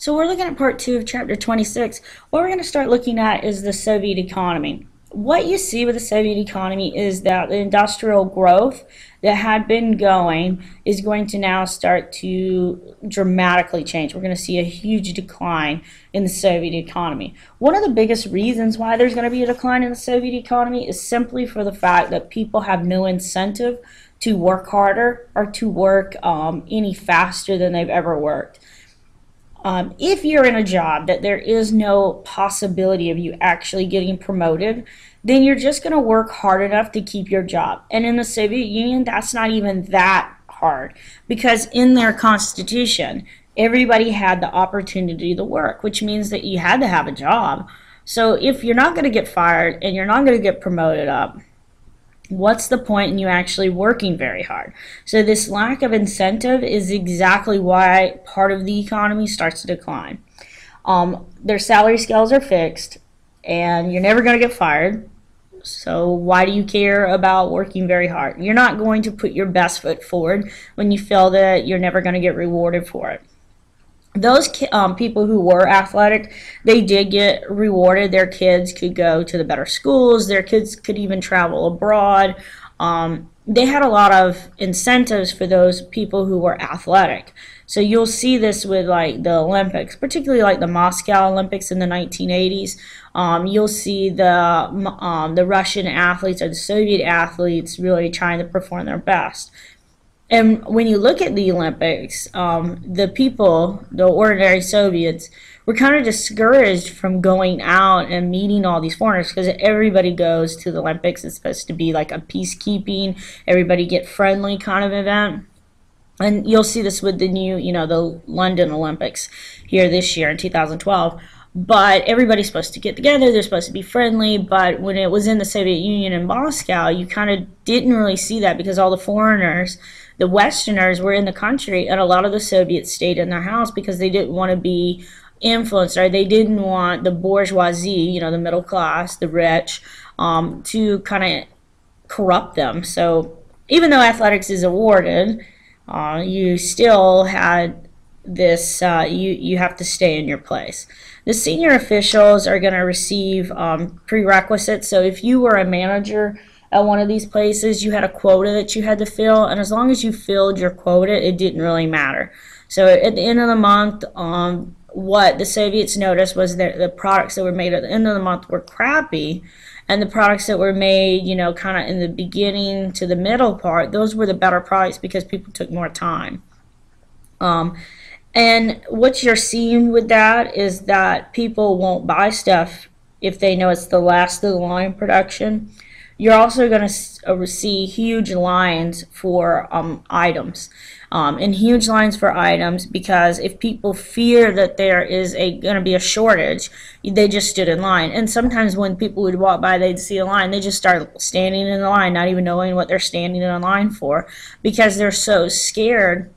So we're looking at part 2 of chapter 26. What we're going to start looking at is the Soviet economy. What you see with the Soviet economy is that the industrial growth that had been going is going to now start to dramatically change. We're going to see a huge decline in the Soviet economy. One of the biggest reasons why there's going to be a decline in the Soviet economy is simply for the fact that people have no incentive to work harder or to work any faster than they've ever worked. If you're in a job that there is no possibility of you actually getting promoted, then you're just going to work hard enough to keep your job. And in the Soviet Union, that's not even that hard, because in their constitution, everybody had the opportunity to work, which means that you had to have a job. So if you're not going to get fired and you're not going to get promoted up, what's the point in you actually working very hard? So this lack of incentive is exactly why part of the economy starts to decline. Their salary scales are fixed, and you're never going to get fired. So why do you care about working very hard? You're not going to put your best foot forward when you feel that you're never going to get rewarded for it. Those people who were athletic, they did get rewarded. Their kids could go to the better schools. Their kids could even travel abroad. They had a lot of incentives for those people who were athletic. So you'll see this with like the Olympics, particularly like the Moscow Olympics in the 1980s. You'll see the Russian athletes or the Soviet athletes really trying to perform their best. And when you look at the Olympics, the people, the ordinary Soviets, were kind of discouraged from going out and meeting all these foreigners, because everybody goes to the Olympics. It's supposed to be like a peacekeeping, everybody get friendly kind of event. And you'll see this with the new, the London Olympics here this year in 2012. But everybody's supposed to get together, they're supposed to be friendly, but when it was in the Soviet Union in Moscow, you kind of didn't really see that, because all the foreigners, the Westerners, were in the country, and a lot of the Soviets stayed in their house because they didn't want to be influenced, or they didn't want the bourgeoisie, the middle class, the rich, to kind of corrupt them. So even though athletics is awarded, you still had this, you have to stay in your place. The senior officials are going to receive prerequisites. So if you were a manager at one of these places, you had a quota that you had to fill, and as long as you filled your quota, it didn't really matter. So at the end of the month, what the Soviets noticed was that the products that were made at the end of the month were crappy, and the products that were made, kind of in the beginning to the middle part, those were the better products because people took more time. And what you're seeing with that is that people won't buy stuff if they know it's the last of the line production. You're also going to see huge lines for items, and huge lines for items, because if people fear that there is going to be a shortage, they just stood in line. And sometimes when people would walk by, they'd see a line, they just start standing in the line, not even knowing what they're standing in line for, because they're so scared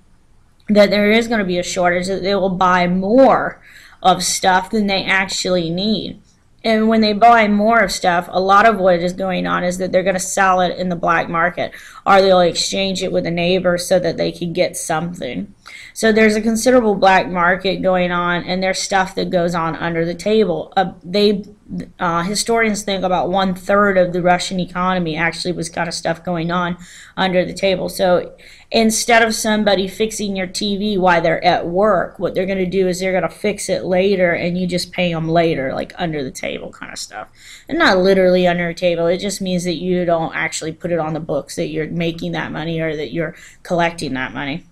that there is going to be a shortage, that they will buy more of stuff than they actually need. And when they buy more of stuff, a lot of what is going on is that they're going to sell it in the black market, or they'll exchange it with a neighbor so that they can get something. So there's a considerable black market going on, and there's stuff that goes on under the table. Historians think about 1/3 of the Russian economy actually was kind of stuff going on under the table. So instead of somebody fixing your TV while they're at work, what they're going to do is they're going to fix it later, and you just pay them later, like under the table kind of stuff. And not literally under the table, it just means that you don't actually put it on the books that you're making that money or that you're collecting that money.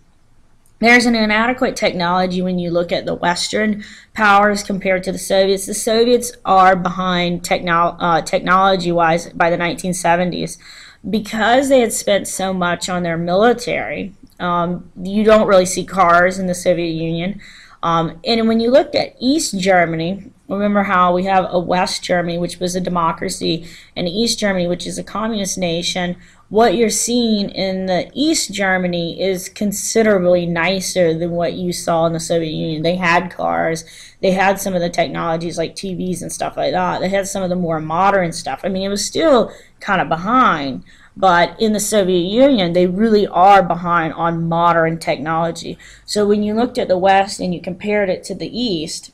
There's an inadequate technology when you look at the Western powers compared to the Soviets. The Soviets are behind technology-wise by the 1970s. Because they had spent so much on their military, you don't really see cars in the Soviet Union. And when you looked at East Germany, remember how we have a West Germany, which was a democracy, and East Germany, which is a communist nation. What you're seeing in the East Germany is considerably nicer than what you saw in the Soviet Union. They had cars, they had some of the technologies like TVs and stuff like that. They had some of the more modern stuff. I mean, it was still kind of behind, But in the Soviet Union, they really are behind on modern technology. So when you looked at the West and you compared it to the East,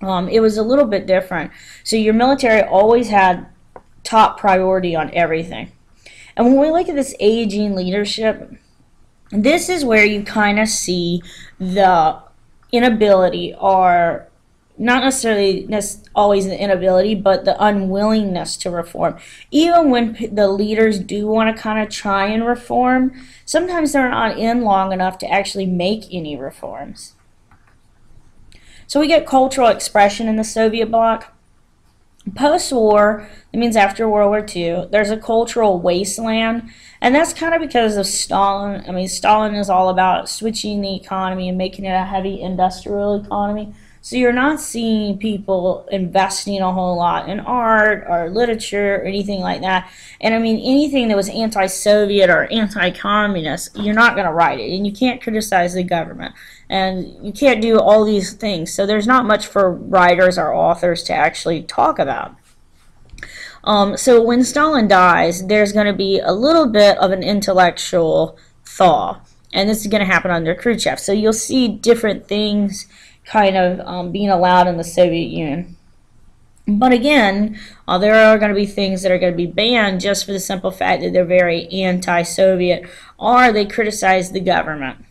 it was a little bit different. So your military always had top priority on everything. And when we look at this aging leadership, this is where you kind of see the inability, or not necessarily always the inability, but the unwillingness to reform. Even when the leaders do want to kind of try and reform, sometimes they're not in long enough to actually make any reforms. So we get cultural expression in the Soviet bloc. Post-war, that means after World War II, there's a cultural wasteland, and that's kind of because of Stalin. I mean, Stalin is all about switching the economy and making it a heavy industrial economy. So you're not seeing people investing a whole lot in art or literature or anything like that. And I mean, anything that was anti-Soviet or anti-communist, you're not going to write it. And you can't criticize the government. And you can't do all these things. So there's not much for writers or authors to actually talk about. So when Stalin dies, there's going to be a little bit of an intellectual thaw. And this is going to happen under Khrushchev. So you'll see different things kind of being allowed in the Soviet Union. But again, there are going to be things that are going to be banned just for the simple fact that they're very anti-Soviet, or they criticize the government.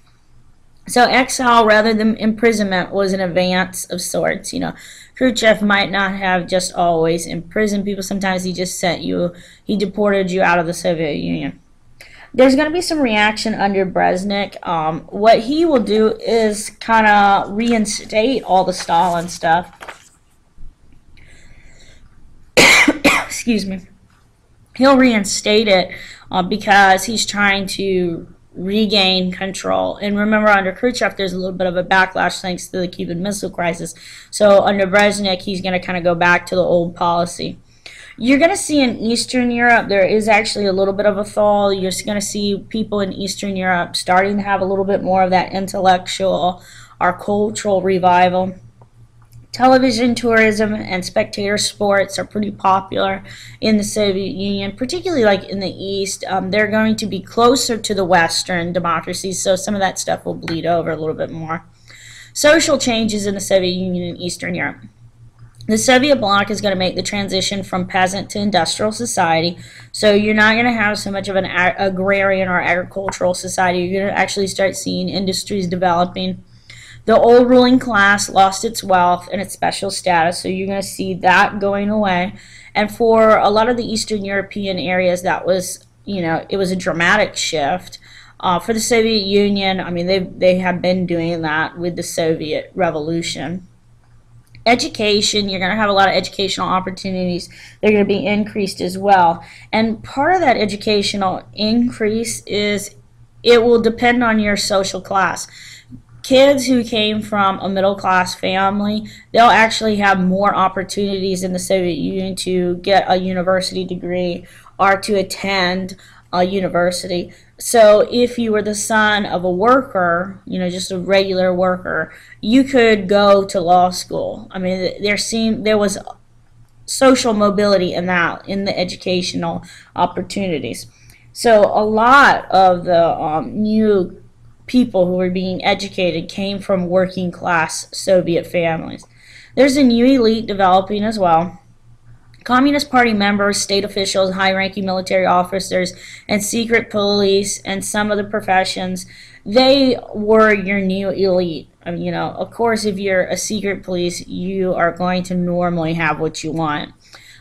So exile rather than imprisonment was an advance of sorts. You know, Khrushchev might not have just always imprisoned people. Sometimes he just he deported you out of the Soviet Union. There's going to be some reaction under Brezhnev. What he will do is kind of reinstate all the Stalin stuff. Excuse me. He'll reinstate it because he's trying to regain control. And remember, under Khrushchev, there's a little bit of a backlash thanks to the Cuban Missile Crisis. So under Brezhnev, he's going to kind of go back to the old policy. You're going to see in Eastern Europe, there is actually a little bit of a thaw. You're going to see people in Eastern Europe starting to have a little bit more of that intellectual or cultural revival. Television, tourism, and spectator sports are pretty popular in the Soviet Union, particularly like in the East. They're going to be closer to the Western democracies, so some of that stuff will bleed over a little bit more. Social changes in the Soviet Union and Eastern Europe. The Soviet bloc is going to make the transition from peasant to industrial society. So you're not going to have so much of an agrarian or agricultural society. You're going to actually start seeing industries developing. The old ruling class lost its wealth and its special status, so you're going to see that going away. And for a lot of the Eastern European areas, that was, you know, it was a dramatic shift. For the Soviet Union, I mean, they have been doing that with the Soviet Revolution. Education, you're going to have a lot of educational opportunities. They're going to be increased as well. And part of that educational increase is it will depend on your social class. Kids who came from a middle-class family, they'll actually have more opportunities in the Soviet Union to get a university degree or to attend a university. So if you were the son of a worker, you know, just a regular worker, you could go to law school. I mean, there was social mobility in that, in the educational opportunities. So a lot of the new people who were being educated came from working class Soviet families. There's a new elite developing as well. Communist Party members, state officials, high-ranking military officers, and secret police, and some of the professions, they were your new elite. I mean, you know, of course, if you're a secret police, you are going to normally have what you want.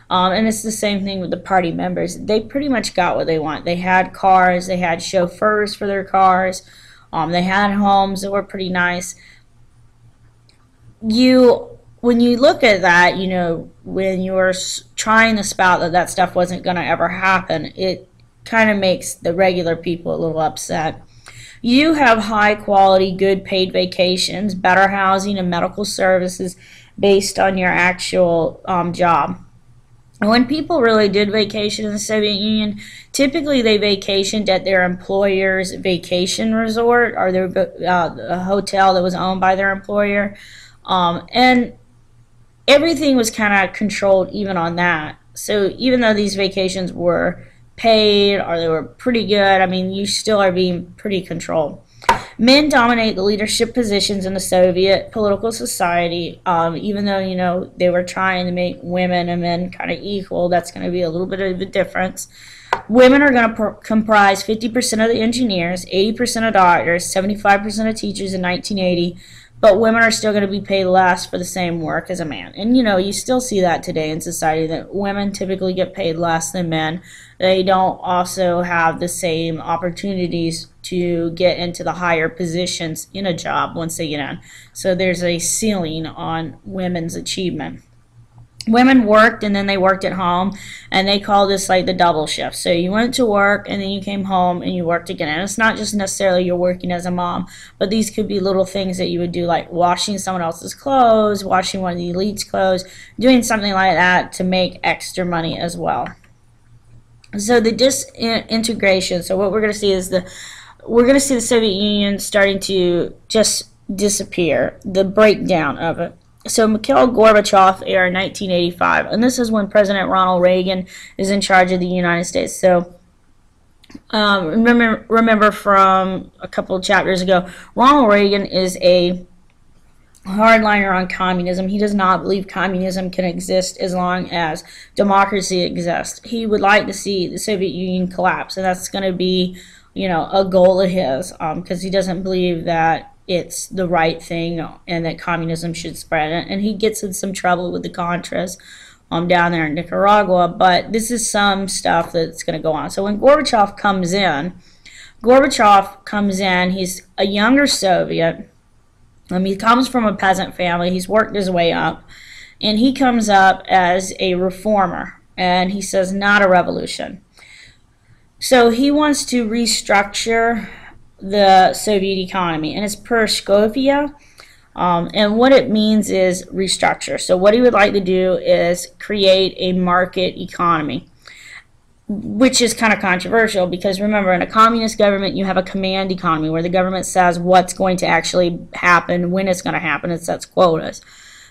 And it's the same thing with the party members. They pretty much got what they want. They had cars, they had chauffeurs for their cars, they had homes that were pretty nice. When you look at that, you know, when you were trying to spout that stuff wasn't going to ever happen, it kind of makes the regular people a little upset. You have high quality, good paid vacations, better housing and medical services based on your actual job. And when people really did vacation in the Soviet Union, typically they vacationed at their employer's vacation resort or their a hotel that was owned by their employer. And everything was kind of controlled even on that. So even though these vacations were paid or they were pretty good. I mean, you still are being pretty controlled. Men dominate the leadership positions in the Soviet political society, even though, you know, they were trying to make women and men kind of equal. That's going to be a little bit of a difference. Women are going to comprise 50% of the engineers, 80% of doctors, 75% of teachers in 1980, but women are still going to be paid less for the same work as a man. And, you know, you still see that today in society, that women typically get paid less than men. They don't also have the same opportunities to get into the higher positions in a job once they get in. So there's a ceiling on women's achievement. Women worked, and then they worked at home, and they call this like the double shift. So you went to work, and then you came home, and you worked again. And it's not just necessarily you're working as a mom, but these could be little things that you would do, like washing someone else's clothes, washing one of the elite's clothes, doing something like that to make extra money as well. So the disintegration, so what we're going to see is we're going to see the Soviet Union starting to just disappear, the breakdown of it. So Mikhail Gorbachev era 1985, and this is when President Ronald Reagan is in charge of the United States. So remember from a couple of chapters ago, Ronald Reagan is a hardliner on communism. He does not believe communism can exist as long as democracy exists. He would like to see the Soviet Union collapse, and that's going to be, you know, a goal of his, because he doesn't believe that it's the right thing and that communism should spread. And he gets in some trouble with the Contras down there in Nicaragua, but this is some stuff that's going to go on. So when Gorbachev comes in, he's a younger Soviet. He comes from a peasant family. He's worked his way up, and he comes up as a reformer, and he says not a revolution. So he wants to restructure the Soviet economy, and it's Pereskovia, and what it means is restructure. So what he would like to do is create a market economy, which is kind of controversial, because remember, in a communist government you have a command economy where the government says what's going to actually happen, when it's going to happen, it sets quotas.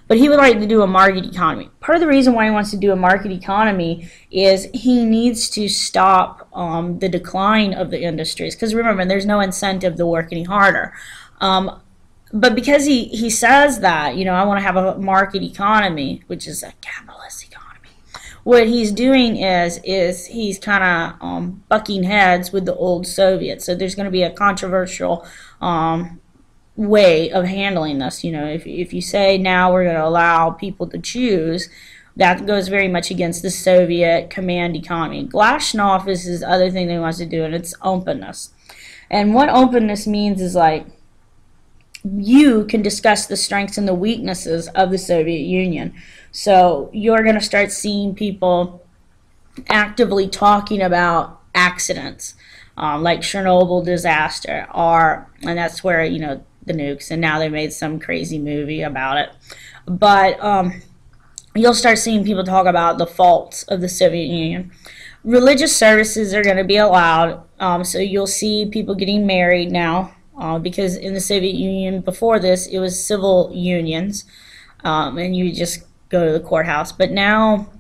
But he would like to do a market economy. Part of the reason why he wants to do a market economy is he needs to stop the decline of the industries. Because remember, there's no incentive to work any harder. But because he says that, you know, I want to have a market economy, which is a capitalist economy, what he's doing is he's kind of bucking heads with the old Soviets. So there's going to be a controversial way of handling this. You know, if you say now we're going to allow people to choose, that goes very much against the Soviet command economy. Glasnost is his other thing that he wants to do, and it's openness. And what openness means is like you can discuss the strengths and the weaknesses of the Soviet Union. So you're going to start seeing people actively talking about accidents, like Chernobyl disaster, and that's where, you know, the nukes, and now they made some crazy movie about it. But you'll start seeing people talk about the faults of the Soviet Union. Religious services are going to be allowed, so you'll see people getting married now, because in the Soviet Union before this it was civil unions, and you just go to the courthouse. But now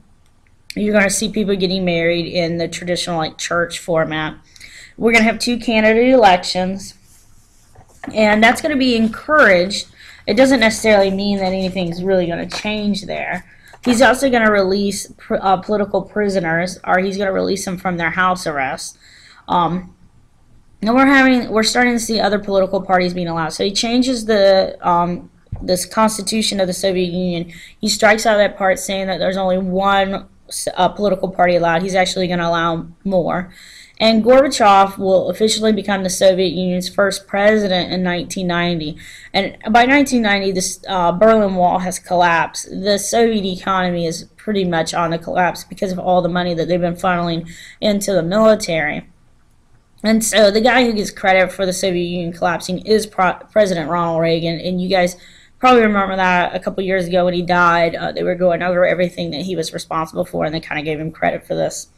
you're going to see people getting married in the traditional like church format. We're going to have 2 candidate elections, and that's going to be encouraged. It doesn't necessarily mean that anything's really going to change there. He's also going to release political prisoners, or he's going to release them from their house arrest. And we're starting to see other political parties being allowed. So he changes the this constitution of the Soviet Union. He strikes out that part saying that there's only one political party allowed. He's actually going to allow more. And Gorbachev will officially become the Soviet Union's first president in 1990. And by 1990, the Berlin Wall has collapsed. The Soviet economy is pretty much on the collapse because of all the money that they've been funneling into the military. And so the guy who gets credit for the Soviet Union collapsing is President Ronald Reagan. And you guys probably remember that a couple years ago when he died, they were going over everything that he was responsible for, and they kind of gave him credit for this.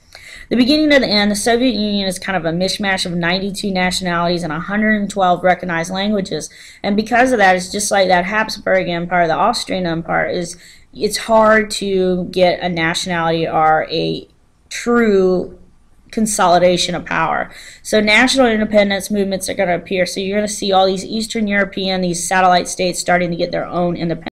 The beginning of the end, the Soviet Union is kind of a mishmash of 92 nationalities and 112 recognized languages. And because of that, it's just like that Habsburg Empire, the Austrian Empire, it's hard to get a nationality or a true consolidation of power. So national independence movements are going to appear. So you're going to see all these Eastern European, these satellite states starting to get their own independence.